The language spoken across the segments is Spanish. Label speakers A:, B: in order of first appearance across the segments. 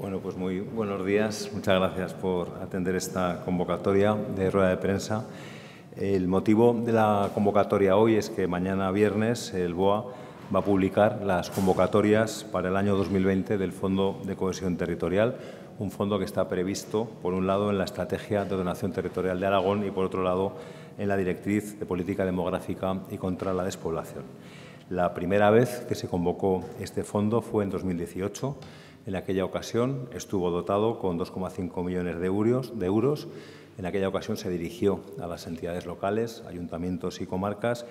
A: Bueno, pues muy buenos días. Muchas gracias por atender esta convocatoria de rueda de prensa. El motivo de la convocatoria hoy es que mañana viernes el BOA va a publicar las convocatorias para el año 2020 del Fondo de Cohesión Territorial, un fondo que está previsto, por un lado, en la Estrategia de Ordenación Territorial de Aragón y, por otro lado, en la Directriz de Política Demográfica y contra la Despoblación. La primera vez que se convocó este fondo fue en 2018. En aquella ocasión estuvo dotado con 2,5 millones de euros. En aquella ocasión se dirigió a las entidades locales, ayuntamientos y comarcas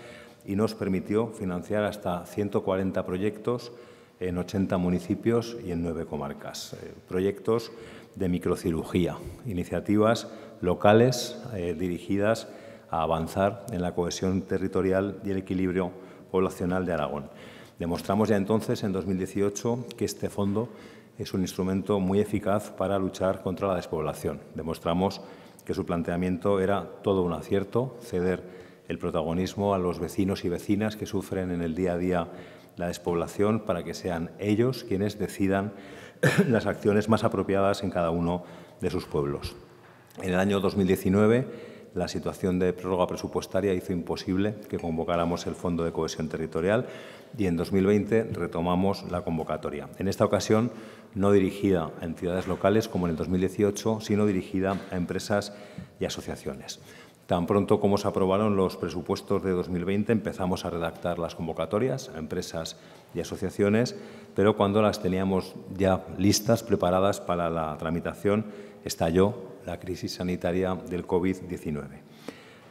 A: y nos permitió financiar hasta 140 proyectos en 80 municipios y en 9 comarcas. Proyectos de microcirugía, iniciativas locales dirigidas a avanzar en la cohesión territorial y el equilibrio poblacional de Aragón. Demostramos ya entonces, en 2018, que este fondo es un instrumento muy eficaz para luchar contra la despoblación. Demostramos que su planteamiento era todo un acierto, ceder el protagonismo a los vecinos y vecinas que sufren en el día a día la despoblación para que sean ellos quienes decidan las acciones más apropiadas en cada uno de sus pueblos. En el año 2019, la situación de prórroga presupuestaria hizo imposible que convocáramos el Fondo de Cohesión Territorial y en 2020 retomamos la convocatoria. En esta ocasión, no dirigida a entidades locales como en el 2018, sino dirigida a empresas y asociaciones. Tan pronto como se aprobaron los presupuestos de 2020, empezamos a redactar las convocatorias a empresas y asociaciones, pero cuando las teníamos ya listas, preparadas para la tramitación, estalló la crisis sanitaria del COVID-19.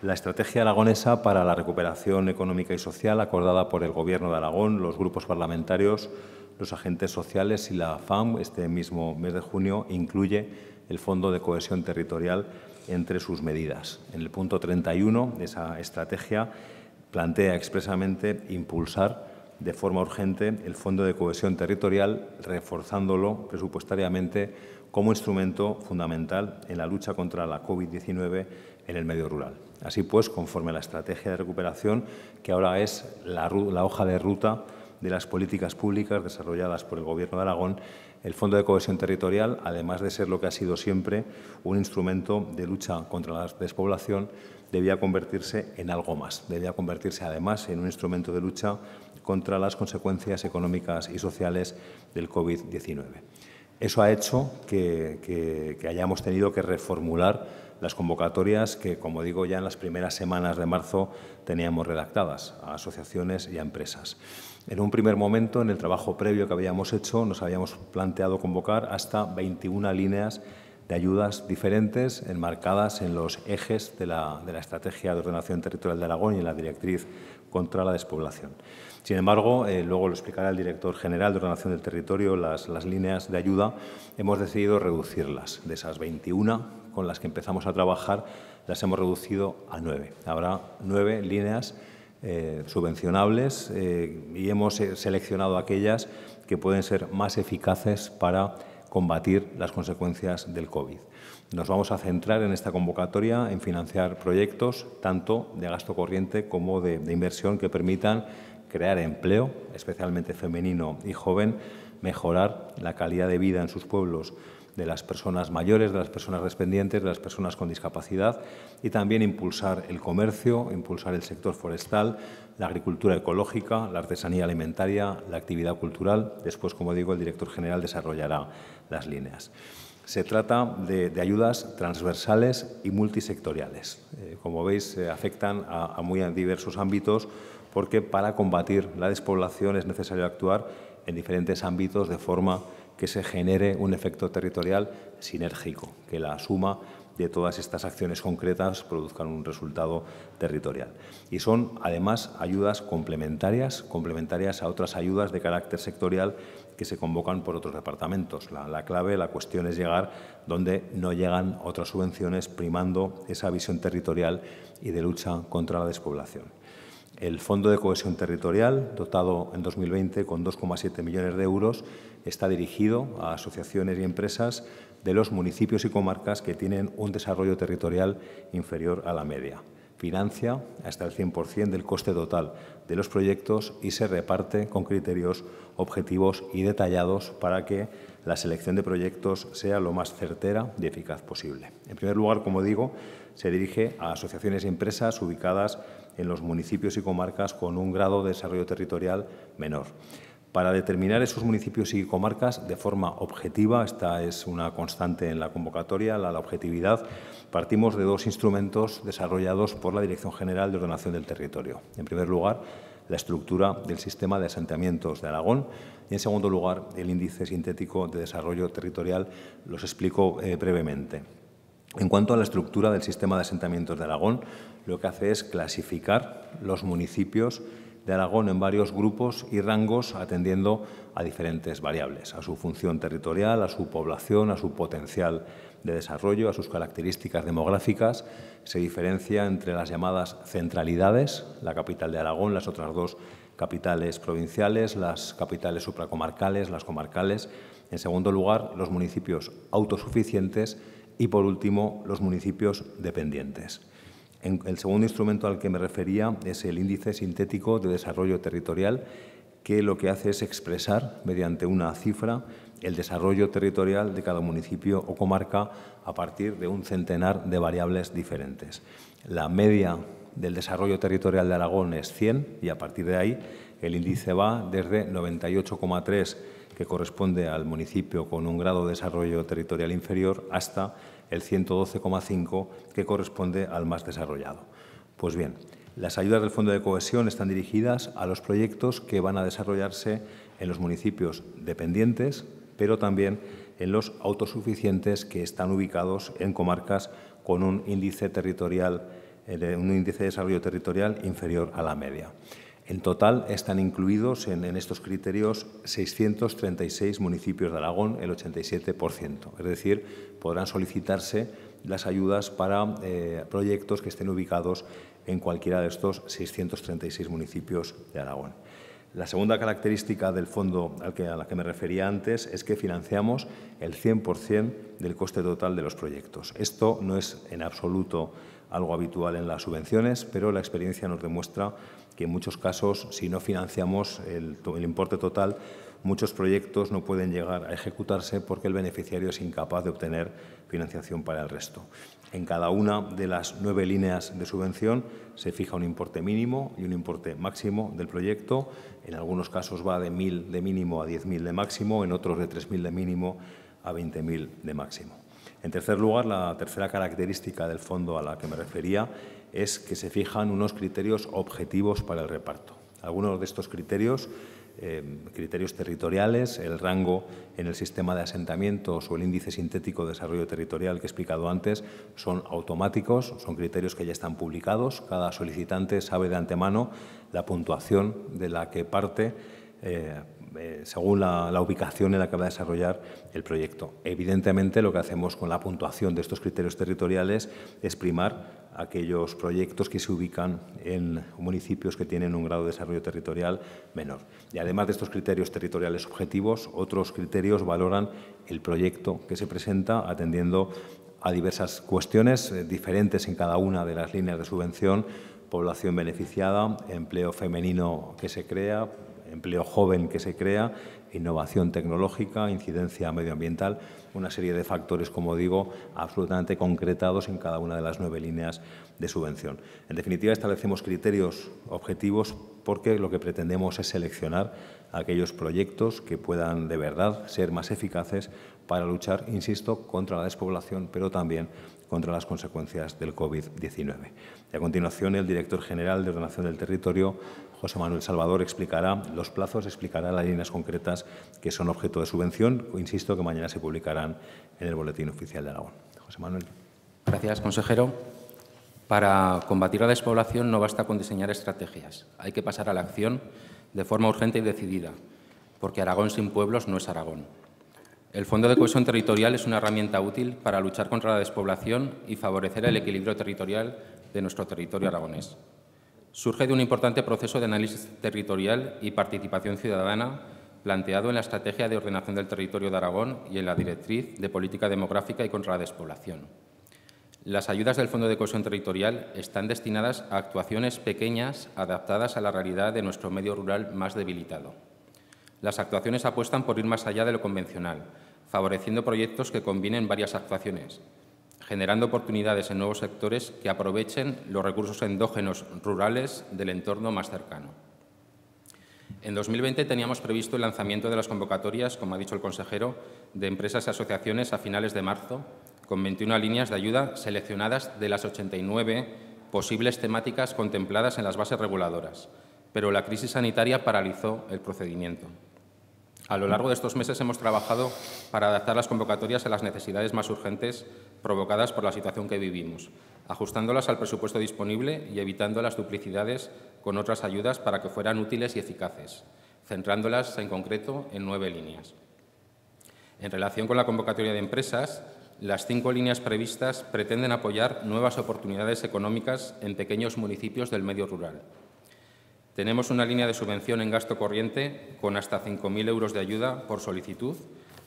A: La estrategia aragonesa para la recuperación económica y social, acordada por el Gobierno de Aragón, los grupos parlamentarios, los agentes sociales y la FAM este mismo mes de junio, incluye el Fondo de Cohesión Territorial entre sus medidas. En el punto 31 de esa estrategia plantea expresamente impulsar de forma urgente el Fondo de Cohesión Territorial, reforzándolo presupuestariamente como instrumento fundamental en la lucha contra la COVID-19 en el medio rural. Así pues, conforme a la estrategia de recuperación, que ahora es la hoja de ruta de las políticas públicas desarrolladas por el Gobierno de Aragón, el Fondo de Cohesión Territorial, además de ser lo que ha sido siempre un instrumento de lucha contra la despoblación, debía convertirse en algo más. Debía convertirse, además, en un instrumento de lucha contra las consecuencias económicas y sociales del COVID-19. Eso ha hecho que hayamos tenido que reformular las convocatorias que, como digo, ya en las primeras semanas de marzo teníamos redactadas a asociaciones y a empresas. En un primer momento, en el trabajo previo que habíamos hecho, nos habíamos planteado convocar hasta 21 líneas de ayudas diferentes enmarcadas en los ejes de la Estrategia de Ordenación Territorial de Aragón y en la Directriz contra la Despoblación. Sin embargo, luego lo explicará el director general de Ordenación del Territorio, las líneas de ayuda, hemos decidido reducirlas. De esas 21 con las que empezamos a trabajar, las hemos reducido a 9. Habrá 9 líneas subvencionables y hemos seleccionado aquellas que pueden ser más eficaces para combatir las consecuencias del COVID. Nos vamos a centrar en esta convocatoria en financiar proyectos tanto de gasto corriente como de inversión que permitan crear empleo, especialmente femenino y joven, mejorar la calidad de vida en sus pueblos de las personas mayores, de las personas dependientes, de las personas con discapacidad y también impulsar el comercio, impulsar el sector forestal, la agricultura ecológica, la artesanía alimentaria, la actividad cultural. Después, como digo, el director general desarrollará las líneas. Se trata de ayudas transversales y multisectoriales. Como veis, afectan a muy diversos ámbitos porque para combatir la despoblación es necesario actuar en diferentes ámbitos de forma que se genere un efecto territorial sinérgico, que la suma de todas estas acciones concretas produzcan un resultado territorial. Y son, además, ayudas complementarias a otras ayudas de carácter sectorial que se convocan por otros departamentos. La clave, la cuestión es llegar donde no llegan otras subvenciones, primando esa visión territorial y de lucha contra la despoblación. El Fondo de Cohesión Territorial, dotado en 2020 con 2,7 millones de euros, está dirigido a asociaciones y empresas de los municipios y comarcas que tienen un desarrollo territorial inferior a la media. financia hasta el 100% del coste total de los proyectos y se reparte con criterios objetivos y detallados para que la selección de proyectos sea lo más certera y eficaz posible. En primer lugar, como digo, se dirige a asociaciones y empresas ubicadas en los municipios y comarcas con un grado de desarrollo territorial menor. Para determinar esos municipios y comarcas de forma objetiva, esta es una constante en la convocatoria, la objetividad, partimos de dos instrumentos desarrollados por la Dirección General de Ordenación del Territorio. En primer lugar, la estructura del sistema de asentamientos de Aragón y, en segundo lugar, el índice sintético de desarrollo territorial. Los explico brevemente. En cuanto a la estructura del sistema de asentamientos de Aragón, lo que hace es clasificar los municipios de Aragón en varios grupos y rangos atendiendo a diferentes variables, a su función territorial, a su población, a su potencial de desarrollo, a sus características demográficas. Se diferencia entre las llamadas centralidades, la capital de Aragón, las otras dos capitales provinciales, las capitales supracomarcales, las comarcales. En segundo lugar, los municipios autosuficientes y, por último, los municipios dependientes. El segundo instrumento al que me refería es el índice sintético de desarrollo territorial, que lo que hace es expresar mediante una cifra el desarrollo territorial de cada municipio o comarca a partir de un centenar de variables diferentes. La media del desarrollo territorial de Aragón es 100 y a partir de ahí el índice va desde 98,3, que corresponde al municipio con un grado de desarrollo territorial inferior, hasta el 112,5, que corresponde al más desarrollado. Pues bien, las ayudas del Fondo de Cohesión están dirigidas a los proyectos que van a desarrollarse en los municipios dependientes, pero también en los autosuficientes que están ubicados en comarcas con un índice de desarrollo territorial inferior a la media. En total están incluidos en estos criterios 636 municipios de Aragón, el 87%. Es decir, podrán solicitarse las ayudas para proyectos que estén ubicados en cualquiera de estos 636 municipios de Aragón. La segunda característica del fondo a la que me refería antes es que financiamos el 100% del coste total de los proyectos. Esto no es en absoluto algo habitual en las subvenciones, pero la experiencia nos demuestra que en muchos casos, si no financiamos el importe total, muchos proyectos no pueden llegar a ejecutarse porque el beneficiario es incapaz de obtener financiación para el resto. En cada una de las 9 líneas de subvención se fija un importe mínimo y un importe máximo del proyecto. En algunos casos va de 1.000 de mínimo a 10.000 de máximo, en otros de 3.000 de mínimo a 20.000 de máximo. En tercer lugar, la tercera característica del fondo a la que me refería es que se fijan unos criterios objetivos para el reparto. Algunos de estos criterios territoriales, el rango en el sistema de asentamientos o el índice sintético de desarrollo territorial que he explicado antes, son automáticos, son criterios que ya están publicados. Cada solicitante sabe de antemano la puntuación de la que parte según la ubicación en la que va a desarrollar el proyecto. Evidentemente, lo que hacemos con la puntuación de estos criterios territoriales es primar aquellos proyectos que se ubican en municipios que tienen un grado de desarrollo territorial menor. Y además de estos criterios territoriales objetivos, otros criterios valoran el proyecto que se presenta atendiendo a diversas cuestiones diferentes en cada una de las líneas de subvención: población beneficiada, empleo femenino que se crea, empleo joven que se crea, innovación tecnológica, incidencia medioambiental, una serie de factores, como digo, absolutamente concretados en cada una de las 9 líneas de subvención. En definitiva, establecemos criterios objetivos porque lo que pretendemos es seleccionar aquellos proyectos que puedan de verdad ser más eficaces para luchar, insisto, contra la despoblación, pero también contra las consecuencias del COVID-19. Y a continuación, el director general de Ordenación del Territorio, José Manuel Salvador, explicará los plazos, explicará las líneas concretas que son objeto de subvención. Insisto que mañana se publicarán en el Boletín Oficial de Aragón. José Manuel.
B: Gracias, consejero. Para combatir la despoblación no basta con diseñar estrategias. Hay que pasar a la acción de forma urgente y decidida, porque Aragón sin pueblos no es Aragón. El Fondo de Cohesión Territorial es una herramienta útil para luchar contra la despoblación y favorecer el equilibrio territorial de nuestro territorio aragonés. Surge de un importante proceso de análisis territorial y participación ciudadana planteado en la Estrategia de Ordenación del Territorio de Aragón y en la Directriz de Política Demográfica y contra la Despoblación. Las ayudas del Fondo de Cohesión Territorial están destinadas a actuaciones pequeñas adaptadas a la realidad de nuestro medio rural más debilitado. Las actuaciones apuestan por ir más allá de lo convencional, favoreciendo proyectos que combinen varias actuaciones, generando oportunidades en nuevos sectores que aprovechen los recursos endógenos rurales del entorno más cercano. En 2020 teníamos previsto el lanzamiento de las convocatorias, como ha dicho el consejero, de empresas y asociaciones a finales de marzo, con 21 líneas de ayuda seleccionadas de las 89 posibles temáticas contempladas en las bases reguladoras, pero la crisis sanitaria paralizó el procedimiento. A lo largo de estos meses hemos trabajado para adaptar las convocatorias a las necesidades más urgentes provocadas por la situación que vivimos, ajustándolas al presupuesto disponible y evitando las duplicidades con otras ayudas para que fueran útiles y eficaces, centrándolas en concreto en 9 líneas. En relación con la convocatoria de empresas, las 5 líneas previstas pretenden apoyar nuevas oportunidades económicas en pequeños municipios del medio rural. Tenemos una línea de subvención en gasto corriente con hasta 5.000 euros de ayuda por solicitud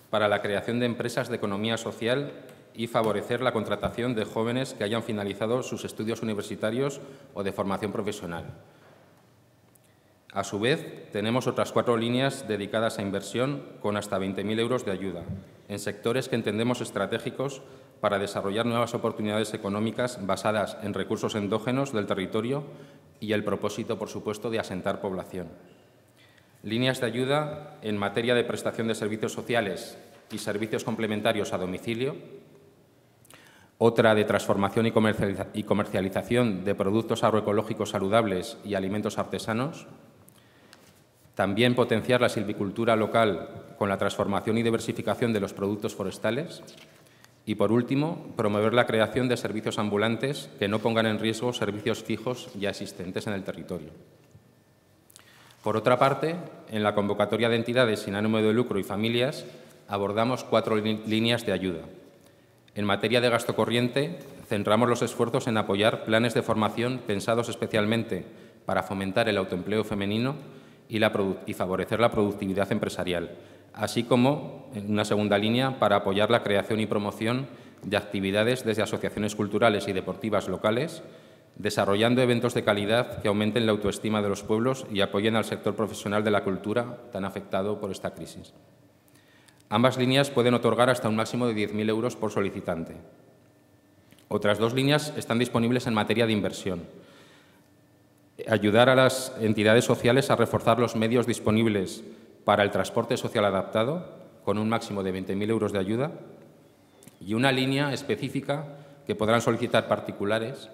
B: para la creación de empresas de economía social y favorecer la contratación de jóvenes que hayan finalizado sus estudios universitarios o de formación profesional. A su vez, tenemos otras 4 líneas dedicadas a inversión con hasta 20.000 euros de ayuda en sectores que entendemos estratégicos para desarrollar nuevas oportunidades económicas basadas en recursos endógenos del territorio y el propósito, por supuesto, de asentar población. Líneas de ayuda en materia de prestación de servicios sociales y servicios complementarios a domicilio, otra de transformación y comercialización de productos agroecológicos saludables y alimentos artesanos, también potenciar la silvicultura local con la transformación y diversificación de los productos forestales y, por último, promover la creación de servicios ambulantes que no pongan en riesgo servicios fijos ya existentes en el territorio. Por otra parte, en la convocatoria de entidades sin ánimo de lucro y familias abordamos 4 líneas de ayuda. En materia de gasto corriente, centramos los esfuerzos en apoyar planes de formación pensados especialmente para fomentar el autoempleo femenino y favorecer la productividad empresarial, así como, en una segunda línea, para apoyar la creación y promoción de actividades desde asociaciones culturales y deportivas locales, desarrollando eventos de calidad que aumenten la autoestima de los pueblos y apoyen al sector profesional de la cultura tan afectado por esta crisis. Ambas líneas pueden otorgar hasta un máximo de 10.000 euros por solicitante. Otras 2 líneas están disponibles en materia de inversión. Ayudar a las entidades sociales a reforzar los medios disponibles para el transporte social adaptado, con un máximo de 20.000 euros de ayuda, y una línea específica que podrán solicitar particulares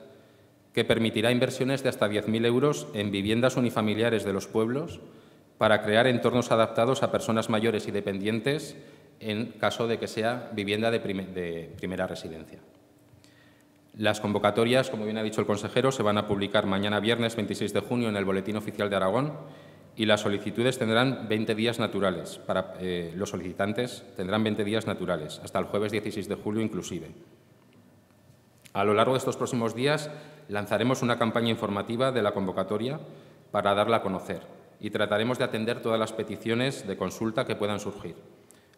B: que permitirá inversiones de hasta 10.000 euros en viviendas unifamiliares de los pueblos para crear entornos adaptados a personas mayores y dependientes en caso de que sea vivienda de primera residencia. Las convocatorias, como bien ha dicho el consejero, se van a publicar mañana viernes 26 de junio en el Boletín Oficial de Aragón y las solicitudes tendrán 20 días naturales. Los solicitantes tendrán 20 días naturales, hasta el jueves 16 de julio inclusive. A lo largo de estos próximos días lanzaremos una campaña informativa de la convocatoria para darla a conocer y trataremos de atender todas las peticiones de consulta que puedan surgir,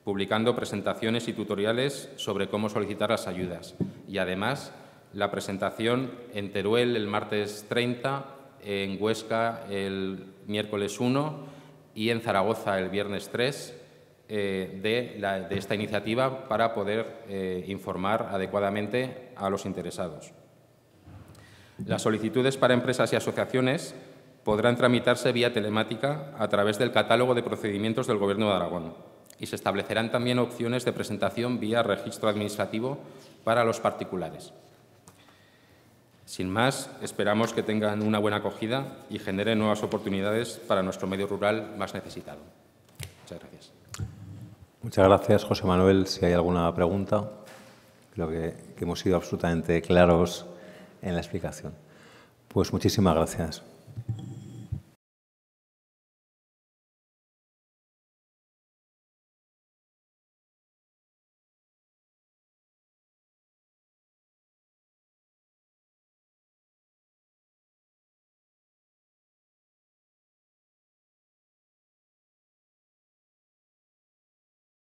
B: publicando presentaciones y tutoriales sobre cómo solicitar las ayudas y, además, la presentación en Teruel el martes 30, en Huesca el miércoles 1 y en Zaragoza el viernes 3 de esta iniciativa para poder informar adecuadamente a los interesados. Las solicitudes para empresas y asociaciones podrán tramitarse vía telemática a través del catálogo de procedimientos del Gobierno de Aragón y se establecerán también opciones de presentación vía registro administrativo para los particulares. Sin más, esperamos que tengan una buena acogida y generen nuevas oportunidades para nuestro medio rural más necesitado. Muchas gracias.
A: Muchas gracias, José Manuel. Si hay alguna pregunta, creo que hemos sido absolutamente claros en la explicación. Pues muchísimas gracias.